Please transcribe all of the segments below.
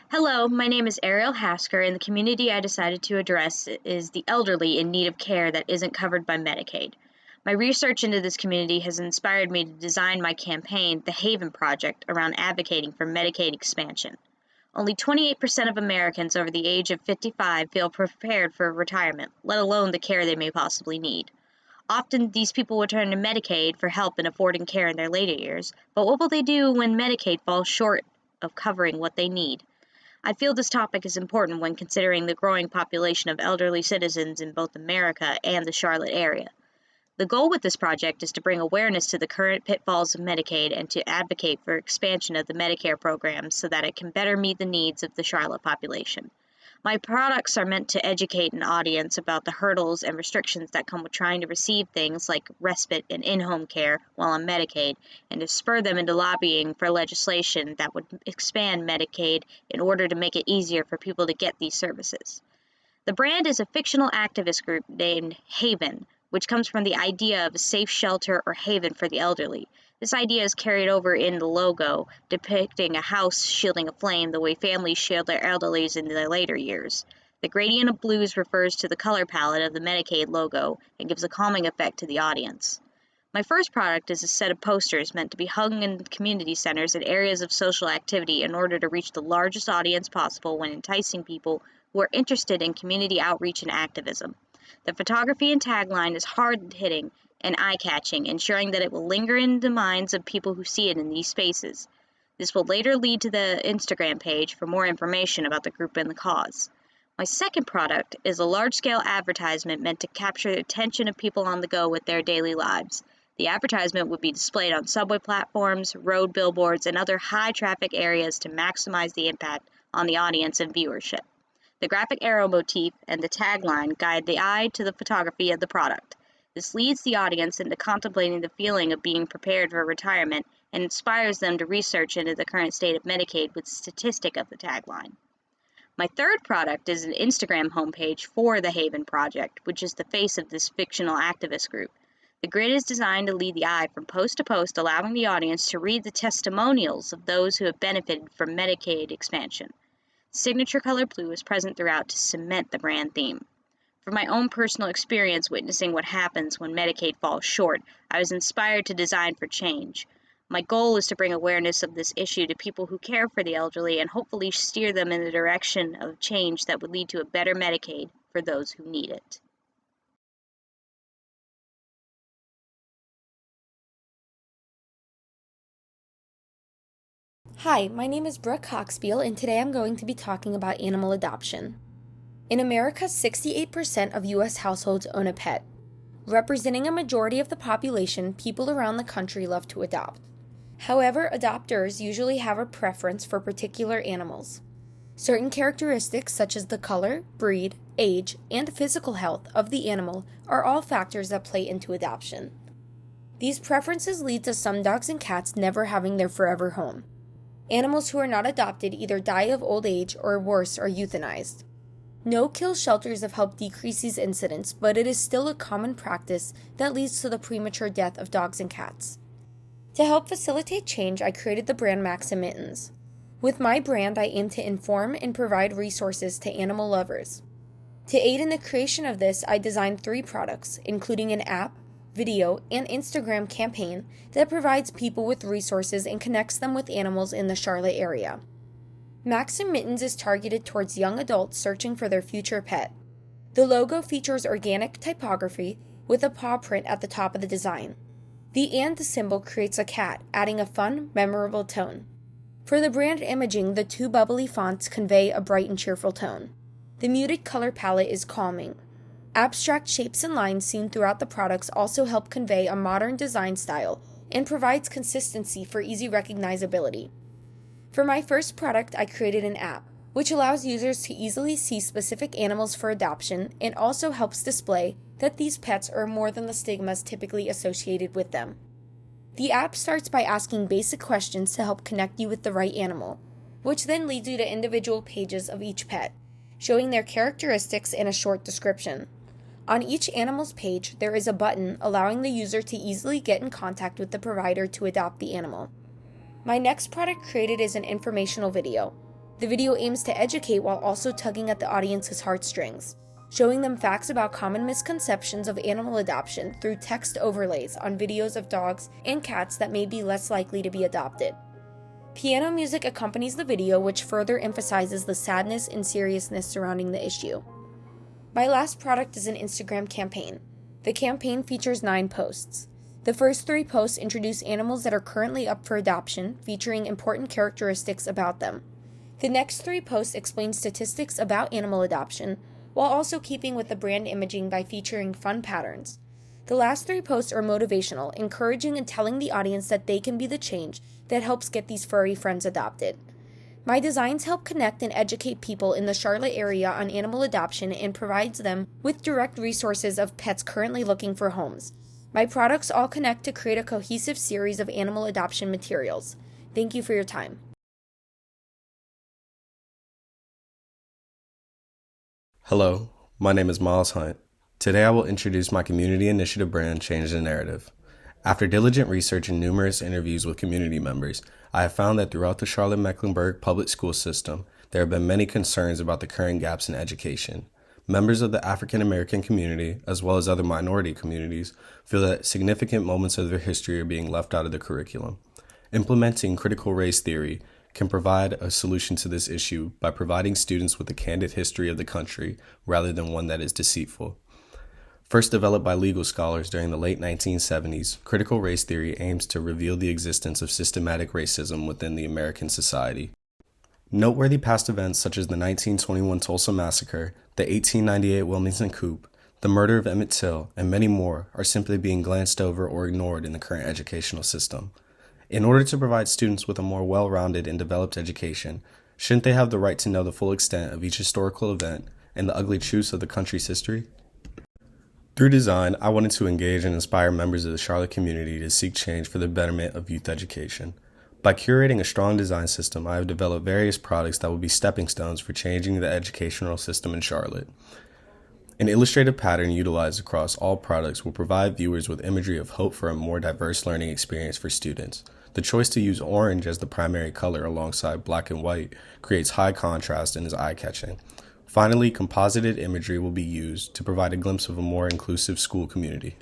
Hello, my name is Ariel Hasker, and the community I decided to address is the elderly in need of care that isn't covered by Medicaid. My research into this community has inspired me to design my campaign, the Haven Project, around advocating for Medicaid expansion. Only 28% of Americans over the age of 55 feel prepared for retirement, let alone the care they may possibly need. Often, these people will turn to Medicaid for help in affording care in their later years, but what will they do when Medicaid falls short of covering what they need? I feel this topic is important when considering the growing population of elderly citizens in both America and the Charlotte area. The goal with this project is to bring awareness to the current pitfalls of Medicaid and to advocate for expansion of the Medicare program so that it can better meet the needs of the Charlotte population. My products are meant to educate an audience about the hurdles and restrictions that come with trying to receive things like respite and in-home care while on Medicaid, and to spur them into lobbying for legislation that would expand Medicaid in order to make it easier for people to get these services. The brand is a fictional activist group named Haven, which comes from the idea of a safe shelter or haven for the elderly. This idea is carried over in the logo, depicting a house shielding a flame the way families shield their elderlies in their later years. The gradient of blues refers to the color palette of the Medicaid logo and gives a calming effect to the audience. My first product is a set of posters meant to be hung in community centers and areas of social activity in order to reach the largest audience possible when enticing people who are interested in community outreach and activism. The photography and tagline is hard-hitting and eye-catching, ensuring that it will linger in the minds of people who see it in these spaces. This will later lead to the Instagram page for more information about the group and the cause. My second product is a large-scale advertisement meant to capture the attention of people on the go with their daily lives. The advertisement would be displayed on subway platforms, road billboards, and other high-traffic areas to maximize the impact on the audience and viewership. The graphic arrow motif and the tagline guide the eye to the photography of the product. This leads the audience into contemplating the feeling of being prepared for retirement and inspires them to research into the current state of Medicaid with the statistic of the tagline. My third product is an Instagram homepage for the Haven Project, which is the face of this fictional activist group. The grid is designed to lead the eye from post to post, allowing the audience to read the testimonials of those who have benefited from Medicaid expansion. Signature color blue is present throughout to cement the brand theme. From my own personal experience witnessing what happens when Medicaid falls short, I was inspired to design for change. My goal is to bring awareness of this issue to people who care for the elderly and hopefully steer them in the direction of change that would lead to a better Medicaid for those who need it. Hi, my name is Brooke Coxfield, and today I'm going to be talking about animal adoption. In America, 68% of U.S. households own a pet. Representing a majority of the population, people around the country love to adopt. However, adopters usually have a preference for particular animals. Certain characteristics such as the color, breed, age, and physical health of the animal are all factors that play into adoption. These preferences lead to some dogs and cats never having their forever home. Animals who are not adopted either die of old age or worse are euthanized. No-kill shelters have helped decrease these incidents, but it is still a common practice that leads to the premature death of dogs and cats. To help facilitate change, I created the brand Maxim Mittens. With my brand, I aim to inform and provide resources to animal lovers. To aid in the creation of this, I designed 3 products, including an app, video, and Instagram campaign that provides people with resources and connects them with animals in the Charlotte area. Maxim Mittens is targeted towards young adults searching for their future pet. The logo features organic typography with a paw print at the top of the design. The and symbol creates a cat, adding a fun, memorable tone. For the brand imaging, the 2 bubbly fonts convey a bright and cheerful tone. The muted color palette is calming. Abstract shapes and lines seen throughout the products also help convey a modern design style and provides consistency for easy recognizability. For my first product, I created an app, which allows users to easily see specific animals for adoption and also helps display that these pets are more than the stigmas typically associated with them. The app starts by asking basic questions to help connect you with the right animal, which then leads you to individual pages of each pet, showing their characteristics and a short description. On each animal's page, there is a button allowing the user to easily get in contact with the provider to adopt the animal. My next product created is an informational video. The video aims to educate while also tugging at the audience's heartstrings, showing them facts about common misconceptions of animal adoption through text overlays on videos of dogs and cats that may be less likely to be adopted. Piano music accompanies the video, which further emphasizes the sadness and seriousness surrounding the issue. My last product is an Instagram campaign. The campaign features 9 posts. The first 3 posts introduce animals that are currently up for adoption, featuring important characteristics about them. The next 3 posts explain statistics about animal adoption, while also keeping with the brand imaging by featuring fun patterns. The last 3 posts are motivational, encouraging and telling the audience that they can be the change that helps get these furry friends adopted. My designs help connect and educate people in the Charlotte area on animal adoption and provides them with direct resources of pets currently looking for homes. My products all connect to create a cohesive series of animal adoption materials. Thank you for your time. Hello, my name is Miles Hunt. Today I will introduce my community initiative brand, Change the Narrative. After diligent research and numerous interviews with community members, I have found that throughout the Charlotte-Mecklenburg public school system, there have been many concerns about the current gaps in education. Members of the African American community, as well as other minority communities, feel that significant moments of their history are being left out of the curriculum. Implementing critical race theory can provide a solution to this issue by providing students with a candid history of the country rather than one that is deceitful. First developed by legal scholars during the late 1970s, critical race theory aims to reveal the existence of systematic racism within the American society. Noteworthy past events such as the 1921 Tulsa Massacre, the 1898 Wilmington Coup, the murder of Emmett Till, and many more are simply being glanced over or ignored in the current educational system. In order to provide students with a more well-rounded and developed education, shouldn't they have the right to know the full extent of each historical event and the ugly truths of the country's history? Through design, I wanted to engage and inspire members of the Charlotte community to seek change for the betterment of youth education. By curating a strong design system, I have developed various products that will be stepping stones for changing the educational system in Charlotte. An illustrative pattern utilized across all products will provide viewers with imagery of hope for a more diverse learning experience for students. The choice to use orange as the primary color alongside black and white creates high contrast and is eye-catching. Finally, composited imagery will be used to provide a glimpse of a more inclusive school community.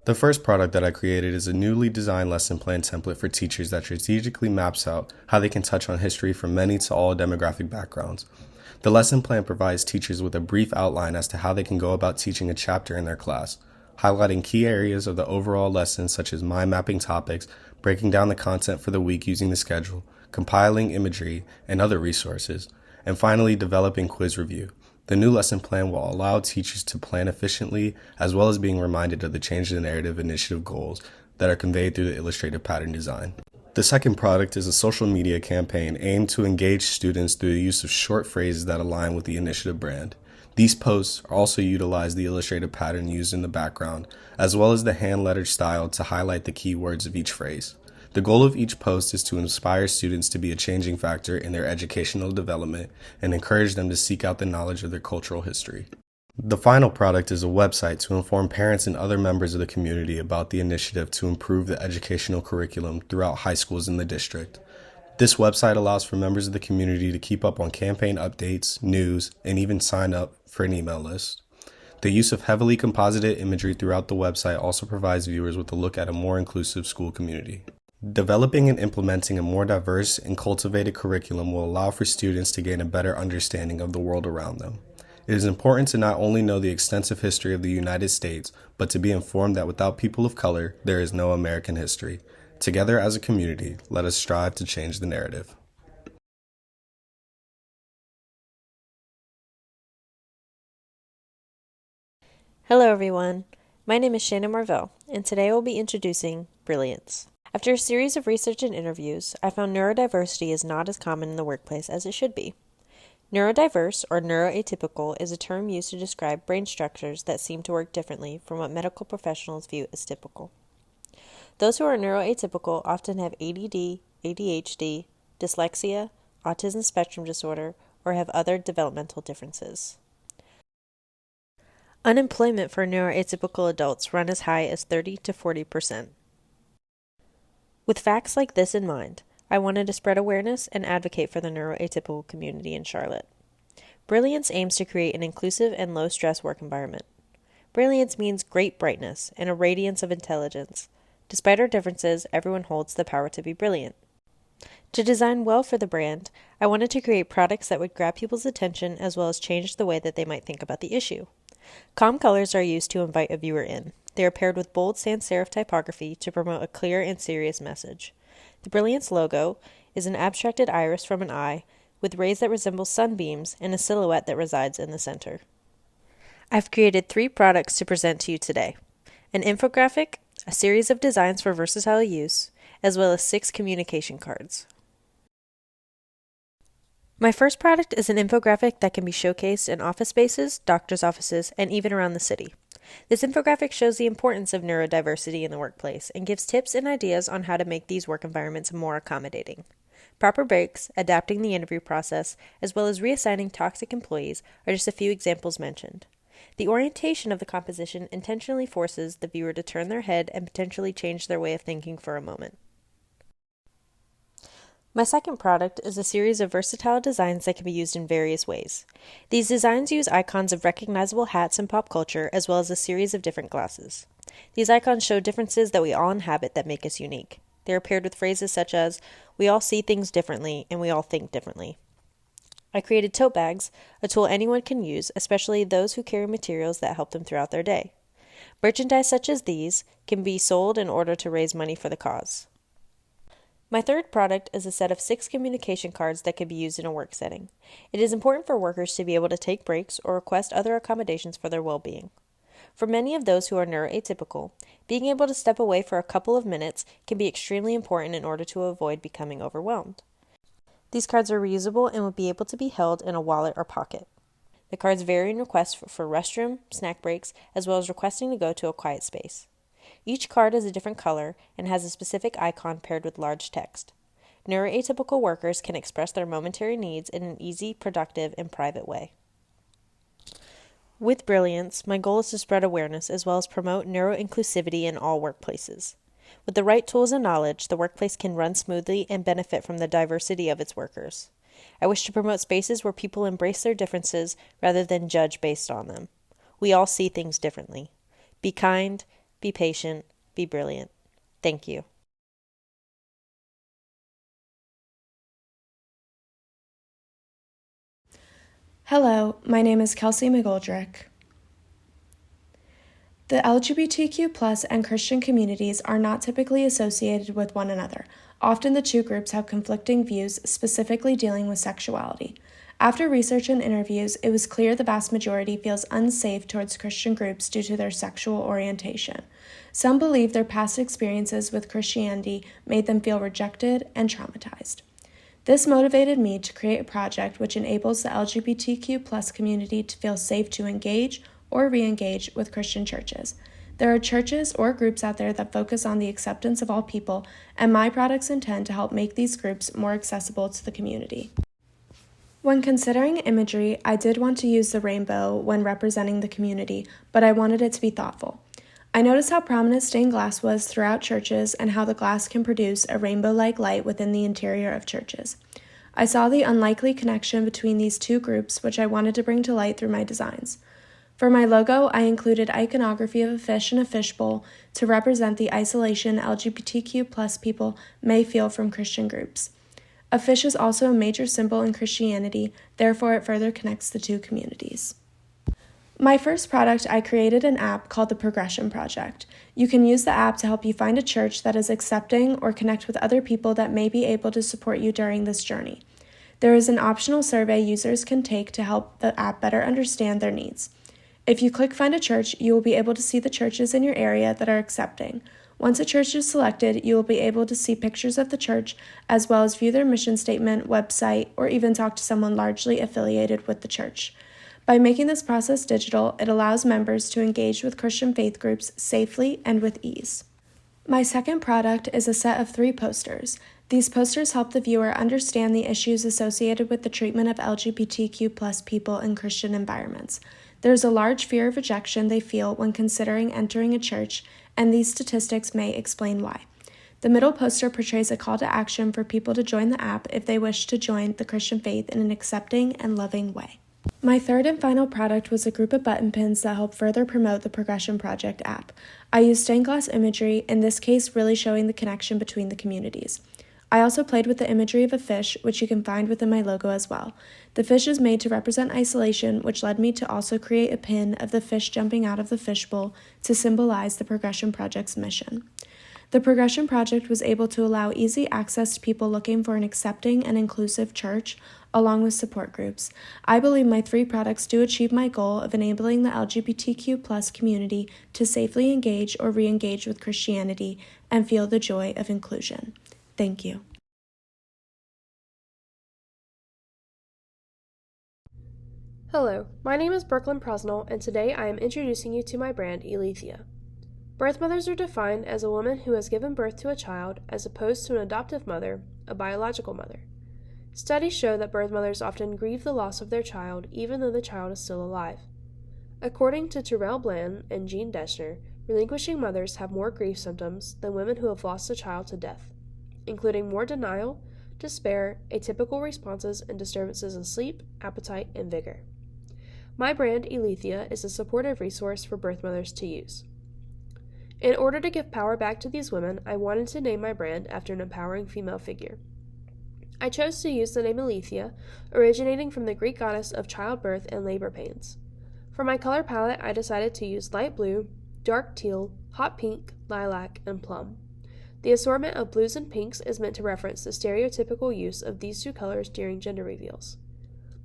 The first product that I created is a newly designed lesson plan template for teachers that strategically maps out how they can touch on history from many to all demographic backgrounds. The lesson plan provides teachers with a brief outline as to how they can go about teaching a chapter in their class, highlighting key areas of the overall lesson such as mind mapping topics, breaking down the content for the week using the schedule, compiling imagery and other resources, and finally developing quiz review. The new lesson plan will allow teachers to plan efficiently as well as being reminded of the Change the Narrative initiative goals that are conveyed through the illustrative pattern design. The second product is a social media campaign aimed to engage students through the use of short phrases that align with the initiative brand. These posts also utilize the illustrative pattern used in the background, as well as the hand-lettered style to highlight the key words of each phrase. The goal of each post is to inspire students to be a changing factor in their educational development and encourage them to seek out the knowledge of their cultural history. The final product is a website to inform parents and other members of the community about the initiative to improve the educational curriculum throughout high schools in the district. This website allows for members of the community to keep up on campaign updates, news, and even sign up for an email list. The use of heavily composited imagery throughout the website also provides viewers with a look at a more inclusive school community. Developing and implementing a more diverse and cultivated curriculum will allow for students to gain a better understanding of the world around them. It is important to not only know the extensive history of the United States, but to be informed that without people of color, there is no American history. Together as a community, let us strive to change the narrative. Hello everyone, my name is Shannon Marvell, and today I will be introducing Brilliance. After a series of research and interviews, I found neurodiversity is not as common in the workplace as it should be. Neurodiverse or neuroatypical is a term used to describe brain structures that seem to work differently from what medical professionals view as typical. Those who are neuroatypical often have ADD, ADHD, dyslexia, autism spectrum disorder, or have other developmental differences. Unemployment for neuroatypical adults run as high as 30 to 40%. With facts like this in mind, I wanted to spread awareness and advocate for the neuroatypical community in Charlotte. Brilliance aims to create an inclusive and low-stress work environment. Brilliance means great brightness and a radiance of intelligence. Despite our differences, everyone holds the power to be brilliant. To design well for the brand, I wanted to create products that would grab people's attention as well as change the way that they might think about the issue. Calm colors are used to invite a viewer in. They are paired with bold sans serif typography to promote a clear and serious message. The Brilliance logo is an abstracted iris from an eye with rays that resemble sunbeams and a silhouette that resides in the center. I've created 3 products to present to you today: an infographic, a series of designs for versatile use, as well as 6 communication cards. My first product is an infographic that can be showcased in office spaces, doctor's offices, and even around the city. This infographic shows the importance of neurodiversity in the workplace and gives tips and ideas on how to make these work environments more accommodating. Proper breaks, adapting the interview process, as well as reassigning toxic employees are just a few examples mentioned. The orientation of the composition intentionally forces the viewer to turn their head and potentially change their way of thinking for a moment. My second product is a series of versatile designs that can be used in various ways. These designs use icons of recognizable hats and pop culture, as well as a series of different glasses. These icons show differences that we all inhabit that make us unique. They are paired with phrases such as, "We all see things differently, and we all think differently." I created tote bags, a tool anyone can use, especially those who carry materials that help them throughout their day. Merchandise such as these can be sold in order to raise money for the cause. My third product is a set of 6 communication cards that can be used in a work setting. It is important for workers to be able to take breaks or request other accommodations for their well-being. For many of those who are neuroatypical, being able to step away for a couple of minutes can be extremely important in order to avoid becoming overwhelmed. These cards are reusable and would be able to be held in a wallet or pocket. The cards vary in requests for restroom, snack breaks, as well as requesting to go to a quiet space. Each card is a different color and has a specific icon paired with large text. Neuroatypical workers can express their momentary needs in an easy, productive, and private way. With Brilliance, my goal is to spread awareness as well as promote neuro-inclusivity in all workplaces. With the right tools and knowledge, the workplace can run smoothly and benefit from the diversity of its workers. I wish to promote spaces where people embrace their differences rather than judge based on them. We all see things differently. Be kind, be patient, be brilliant. Thank you. Hello, my name is Kelsey McGoldrick. The LGBTQ+ and Christian communities are not typically associated with one another. Often the two groups have conflicting views, specifically dealing with sexuality. After research and interviews, it was clear the vast majority feels unsafe towards Christian groups due to their sexual orientation. Some believe their past experiences with Christianity made them feel rejected and traumatized. This motivated me to create a project which enables the LGBTQ+ community to feel safe to engage or re-engage with Christian churches. There are churches or groups out there that focus on the acceptance of all people, and my products intend to help make these groups more accessible to the community. When considering imagery, I did want to use the rainbow when representing the community, but I wanted it to be thoughtful. I noticed how prominent stained glass was throughout churches and how the glass can produce a rainbow-like light within the interior of churches. I saw the unlikely connection between these two groups, which I wanted to bring to light through my designs. For my logo, I included iconography of a fish in a fishbowl to represent the isolation LGBTQ+ people may feel from Christian groups. A fish is also a major symbol in Christianity, therefore it further connects the two communities. My first product, I created an app called the Progression Project. You can use the app to help you find a church that is accepting or connect with other people that may be able to support you during this journey. There is an optional survey users can take to help the app better understand their needs. If you click Find a Church, you will be able to see the churches in your area that are accepting. Once a church is selected, you will be able to see pictures of the church, as well as view their mission statement, website, or even talk to someone largely affiliated with the church. By making this process digital, it allows members to engage with Christian faith groups safely and with ease. My second product is a set of 3 posters. These posters help the viewer understand the issues associated with the treatment of LGBTQ+ people in Christian environments. There is a large fear of rejection they feel when considering entering a church, and these statistics may explain why. The middle poster portrays a call to action for people to join the app if they wish to join the Christian faith in an accepting and loving way. My third and final product was a group of button pins that help further promote the Progression Project app. I used stained glass imagery, in this case really showing the connection between the communities. I also played with the imagery of a fish, which you can find within my logo as well. The fish is made to represent isolation, which led me to also create a pin of the fish jumping out of the fishbowl to symbolize the Progression Project's mission. The Progression Project was able to allow easy access to people looking for an accepting and inclusive church, along with support groups. I believe my 3 products do achieve my goal of enabling the LGBTQ+ community to safely engage or re-engage with Christianity and feel the joy of inclusion. Thank you. Hello, my name is Brooklyn Prosnell, and today I am introducing you to my brand, Elethea. Birth mothers are defined as a woman who has given birth to a child as opposed to an adoptive mother, a biological mother. Studies show that birth mothers often grieve the loss of their child even though the child is still alive. According to Terrell Bland and Jean Deschner, relinquishing mothers have more grief symptoms than women who have lost a child to death, including more denial, despair, atypical responses, and disturbances in sleep, appetite, and vigor. My brand, Elethea, is a supportive resource for birth mothers to use. In order to give power back to these women, I wanted to name my brand after an empowering female figure. I chose to use the name Elethea, originating from the Greek goddess of childbirth and labor pains. For my color palette, I decided to use light blue, dark teal, hot pink, lilac, and plum. The assortment of blues and pinks is meant to reference the stereotypical use of these 2 colors during gender reveals.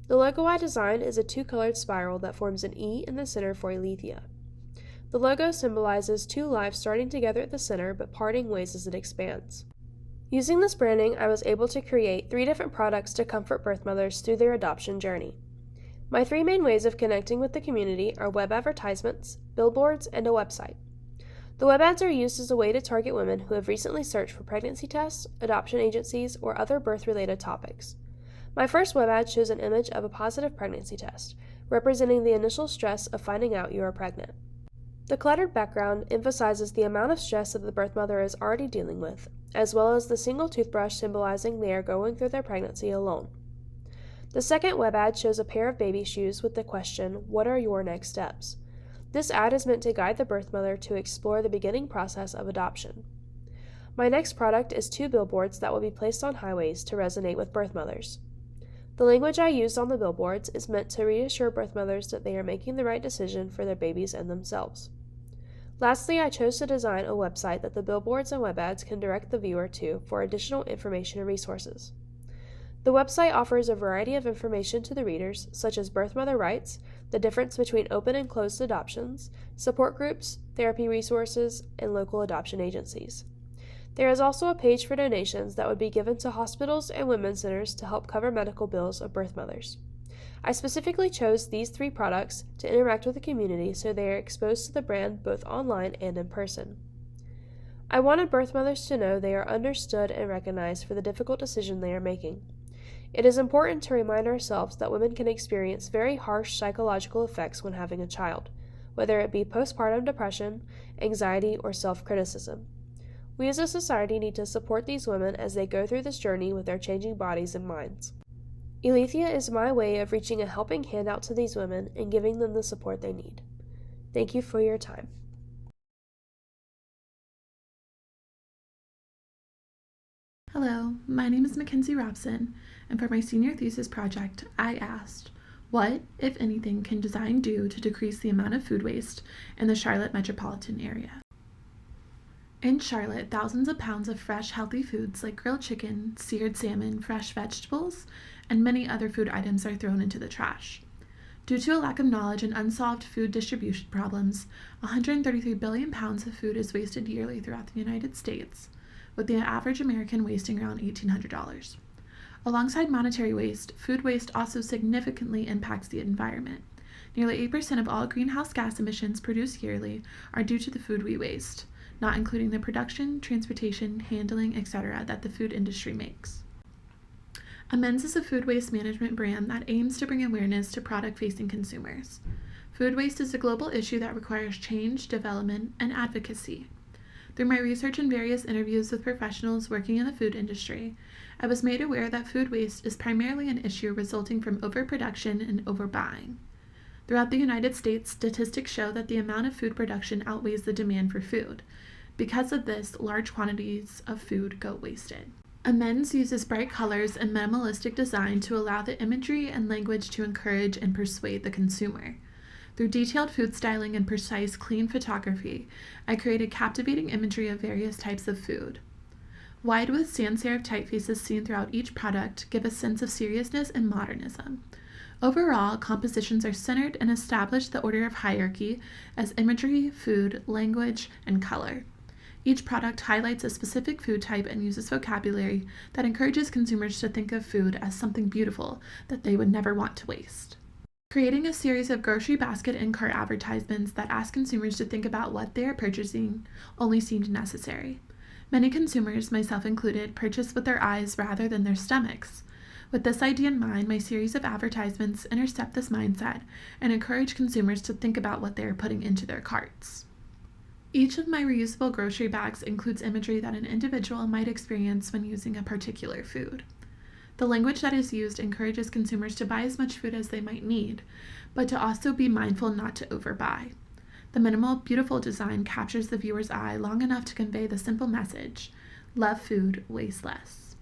The logo I designed is a 2-colored spiral that forms an E in the center for Elethea. The logo symbolizes 2 lives starting together at the center but parting ways as it expands. Using this branding, I was able to create 3 different products to comfort birth mothers through their adoption journey. My 3 main ways of connecting with the community are web advertisements, billboards, and a website. The web ads are used as a way to target women who have recently searched for pregnancy tests, adoption agencies, or other birth-related topics. My first web ad shows an image of a positive pregnancy test, representing the initial stress of finding out you are pregnant. The cluttered background emphasizes the amount of stress that the birth mother is already dealing with, as well as the single toothbrush symbolizing they are going through their pregnancy alone. The second web ad shows a pair of baby shoes with the question, "What are your next steps?" This ad is meant to guide the birth mother to explore the beginning process of adoption. My next product is 2 billboards that will be placed on highways to resonate with birth mothers. The language I used on the billboards is meant to reassure birth mothers that they are making the right decision for their babies and themselves. Lastly, I chose to design a website that the billboards and web ads can direct the viewer to for additional information and resources. The website offers a variety of information to the readers, such as birth mother rights, the difference between open and closed adoptions, support groups, therapy resources, and local adoption agencies. There is also a page for donations that would be given to hospitals and women's centers to help cover medical bills of birth mothers. I specifically chose these 3 products to interact with the community so they are exposed to the brand both online and in person. I wanted birth mothers to know they are understood and recognized for the difficult decision they are making. It is important to remind ourselves that women can experience very harsh psychological effects when having a child, whether it be postpartum depression, anxiety, or self-criticism. We as a society need to support these women as they go through this journey with their changing bodies and minds. Elethea is my way of reaching a helping hand out to these women and giving them the support they need. Thank you for your time. Hello, my name is Mackenzie Robson, and for my senior thesis project, I asked, what, if anything, can design do to decrease the amount of food waste in the Charlotte metropolitan area? In Charlotte, thousands of pounds of fresh, healthy foods like grilled chicken, seared salmon, fresh vegetables, and many other food items are thrown into the trash. Due to a lack of knowledge and unsolved food distribution problems, 133 billion pounds of food is wasted yearly throughout the United States, with the average American wasting around $1,800. Alongside monetary waste, food waste also significantly impacts the environment. Nearly 8% of all greenhouse gas emissions produced yearly are due to the food we waste, not including the production, transportation, handling, etc. that the food industry makes. Amends is a food waste management brand that aims to bring awareness to product-facing consumers. Food waste is a global issue that requires change, development, and advocacy. Through my research and various interviews with professionals working in the food industry, I was made aware that food waste is primarily an issue resulting from overproduction and overbuying. Throughout the United States, statistics show that the amount of food production outweighs the demand for food. Because of this, large quantities of food go wasted. Amends uses bright colors and minimalistic design to allow the imagery and language to encourage and persuade the consumer. Through detailed food styling and precise, clean photography, I created captivating imagery of various types of food. Wide with sans serif typefaces seen throughout each product give a sense of seriousness and modernism. Overall, compositions are centered and establish the order of hierarchy as imagery, food, language, and color. Each product highlights a specific food type and uses vocabulary that encourages consumers to think of food as something beautiful that they would never want to waste. Creating a series of grocery basket and cart advertisements that ask consumers to think about what they are purchasing only seemed necessary. Many consumers, myself included, purchase with their eyes rather than their stomachs. With this idea in mind, my series of advertisements intercept this mindset and encourage consumers to think about what they are putting into their carts. Each of my reusable grocery bags includes imagery that an individual might experience when using a particular food. The language that is used encourages consumers to buy as much food as they might need, but to also be mindful not to overbuy. The minimal, beautiful design captures the viewer's eye long enough to convey the simple message, love food, waste less.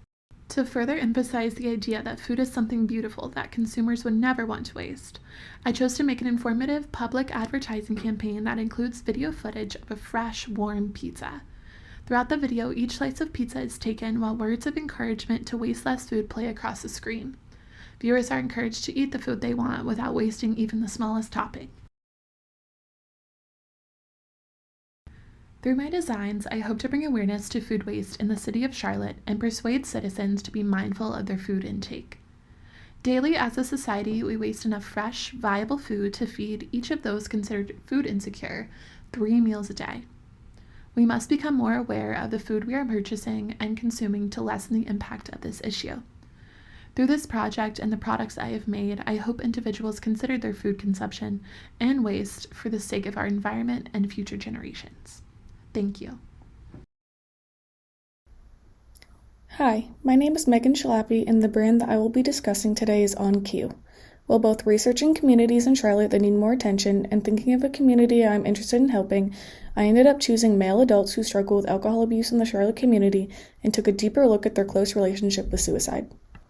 To further emphasize the idea that food is something beautiful that consumers would never want to waste, I chose to make an informative public advertising campaign that includes video footage of a fresh, warm pizza. Throughout the video, each slice of pizza is taken while words of encouragement to waste less food play across the screen. Viewers are encouraged to eat the food they want without wasting even the smallest topping. Through my designs, I hope to bring awareness to food waste in the city of Charlotte and persuade citizens to be mindful of their food intake. Daily, as a society, we waste enough fresh, viable food to feed each of those considered food insecure 3 meals a day. We must become more aware of the food we are purchasing and consuming to lessen the impact of this issue. Through this project and the products I have made, I hope individuals consider their food consumption and waste for the sake of our environment and future generations. Thank you. Hi, my name is Megan Schlappi, and the brand that I will be discussing today is On Cue. While both researching communities in Charlotte that need more attention and thinking of a community I'm interested in helping, I ended up choosing male adults who struggle with alcohol abuse in the Charlotte community and took a deeper look at their close relationship with suicide.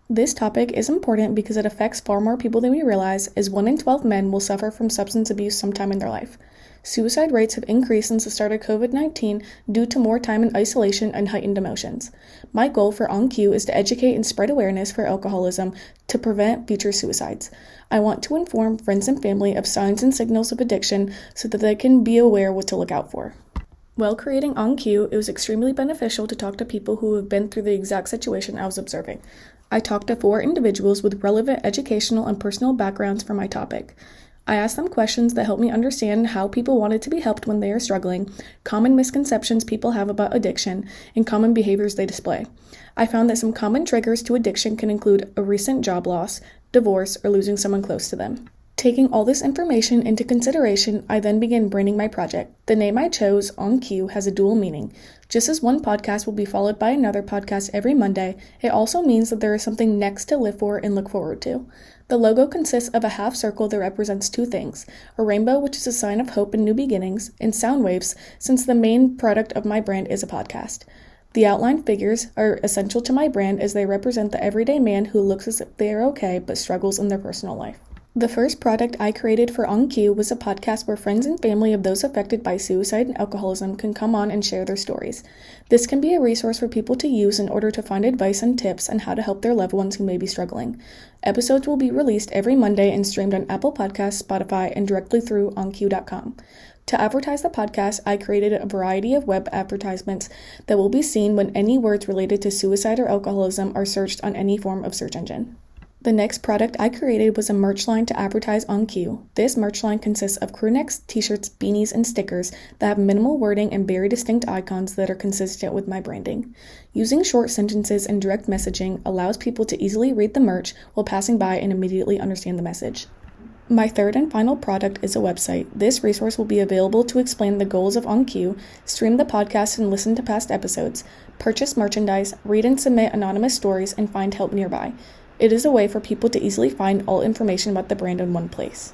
This topic is important because it affects far more people than we realize, as 1 in 12 men will suffer from substance abuse sometime in their life. Suicide rates have increased since the start of COVID-19 due to more time in isolation and heightened emotions. My goal for On Cue is to educate and spread awareness for alcoholism to prevent future suicides. I want to inform friends and family of signs and signals of addiction so that they can be aware what to look out for. While creating On Cue, it was extremely beneficial to talk to people who have been through the exact situation I was observing. I talked to 4 individuals with relevant educational and personal backgrounds for my topic. I asked them questions that helped me understand how people wanted to be helped when they are struggling, common misconceptions people have about addiction, and common behaviors they display. I found that some common triggers to addiction can include a recent job loss, divorce, or losing someone close to them. Taking all this information into consideration, I then began branding my project. The name I chose, On Cue, has a dual meaning. Just as one podcast will be followed by another podcast every Monday, it also means that there is something next to live for and look forward to. The logo consists of a half circle that represents 2 things, a rainbow, which is a sign of hope and new beginnings, and sound waves, since the main product of my brand is a podcast. The outline figures are essential to my brand as they represent the everyday man who looks as if they are okay but struggles in their personal life. The first product I created for On Cue was a podcast where friends and family of those affected by suicide and alcoholism can come on and share their stories. This can be a resource for people to use in order to find advice and tips on how to help their loved ones who may be struggling. Episodes will be released every Monday and streamed on Apple Podcasts, Spotify, and directly through OnCue.com. To advertise the podcast, I created a variety of web advertisements that will be seen when any words related to suicide or alcoholism are searched on any form of search engine. The next product I created was a merch line to advertise On Cue. This merch line consists of crew necks, t-shirts, beanies, and stickers that have minimal wording and very distinct icons that are consistent with my branding. Using short sentences and direct messaging allows people to easily read the merch while passing by and immediately understand the message. My third and final product is a website. This resource will be available to explain the goals of On Cue, stream the podcast and listen to past episodes, purchase merchandise, read and submit anonymous stories, and find help nearby. It is a way for people to easily find all information about the brand in one place.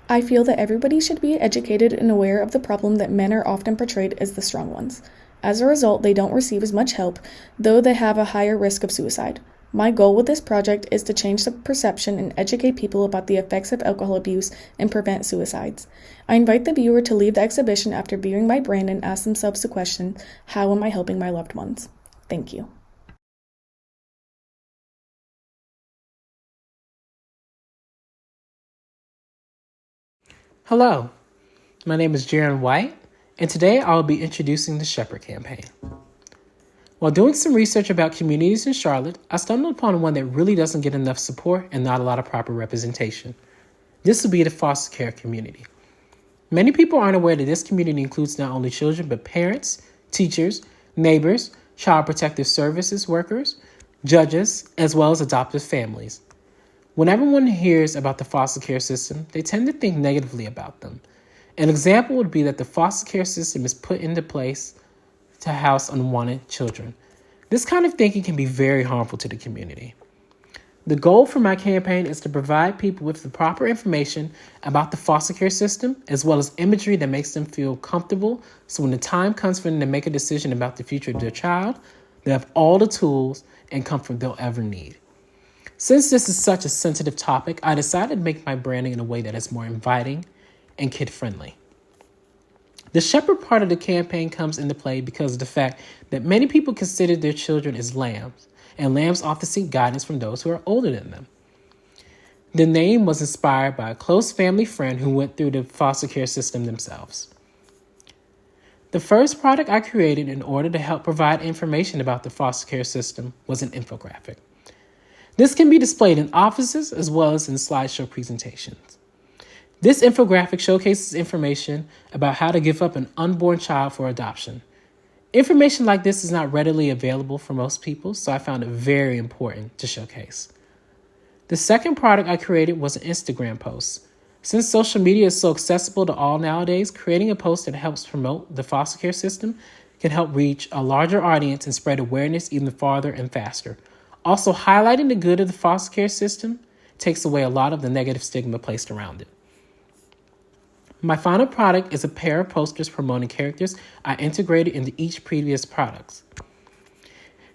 I feel that everybody should be educated and aware of the problem that men are often portrayed as the strong ones. As a result, they don't receive as much help, though they have a higher risk of suicide. My goal with this project is to change the perception and educate people about the effects of alcohol abuse and prevent suicides. I invite the viewer to leave the exhibition after viewing my brand and ask themselves the question, how am I helping my loved ones? Thank you. Hello, my name is Jaron White, and today I will be introducing the Shepherd Campaign. While doing some research about communities in Charlotte, I stumbled upon one that really doesn't get enough support and not a lot of proper representation. This would be the foster care community. Many people aren't aware that this community includes not only children, but parents, teachers, neighbors, child protective services workers, judges, as well as adoptive families. When everyone hears about the foster care system, they tend to think negatively about them. An example would be that the foster care system is put into place to house unwanted children. This kind of thinking can be very harmful to the community. The goal for my campaign is to provide people with the proper information about the foster care system, as well as imagery that makes them feel comfortable, so when the time comes for them to make a decision about the future of their child, they have all the tools and comfort they'll ever need. Since this is such a sensitive topic, I decided to make my branding in a way that is more inviting and kid-friendly. The shepherd part of the campaign comes into play because of the fact that many people consider their children as lambs, and lambs often seek guidance from those who are older than them. The name was inspired by a close family friend who went through the foster care system themselves. The first product I created in order to help provide information about the foster care system was an infographic. This can be displayed in offices as well as in slideshow presentations. This infographic showcases information about how to give up an unborn child for adoption. Information like this is not readily available for most people, so I found it very important to showcase. The second product I created was an Instagram post. Since social media is so accessible to all nowadays, creating a post that helps promote the foster care system can help reach a larger audience and spread awareness even farther and faster. Also, highlighting the good of the foster care system takes away a lot of the negative stigma placed around it. My final product is a pair of posters promoting characters I integrated into each previous products.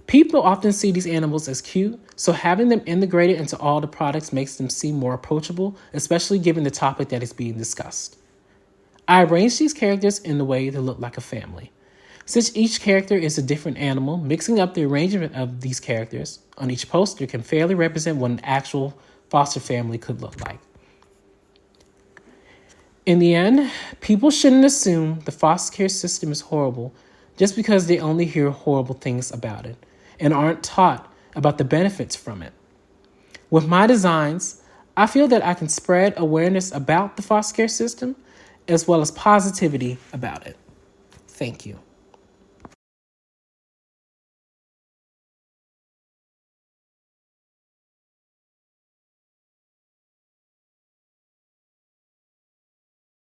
People often see these animals as cute, so having them integrated into all the products makes them seem more approachable, especially given the topic that is being discussed. I arranged these characters in a way to look like a family. Since each character is a different animal, mixing up the arrangement of these characters on each poster can fairly represent what an actual foster family could look like. In the end, people shouldn't assume the foster care system is horrible just because they only hear horrible things about it and aren't taught about the benefits from it. With my designs, I feel that I can spread awareness about the foster care system as well as positivity about it. Thank you.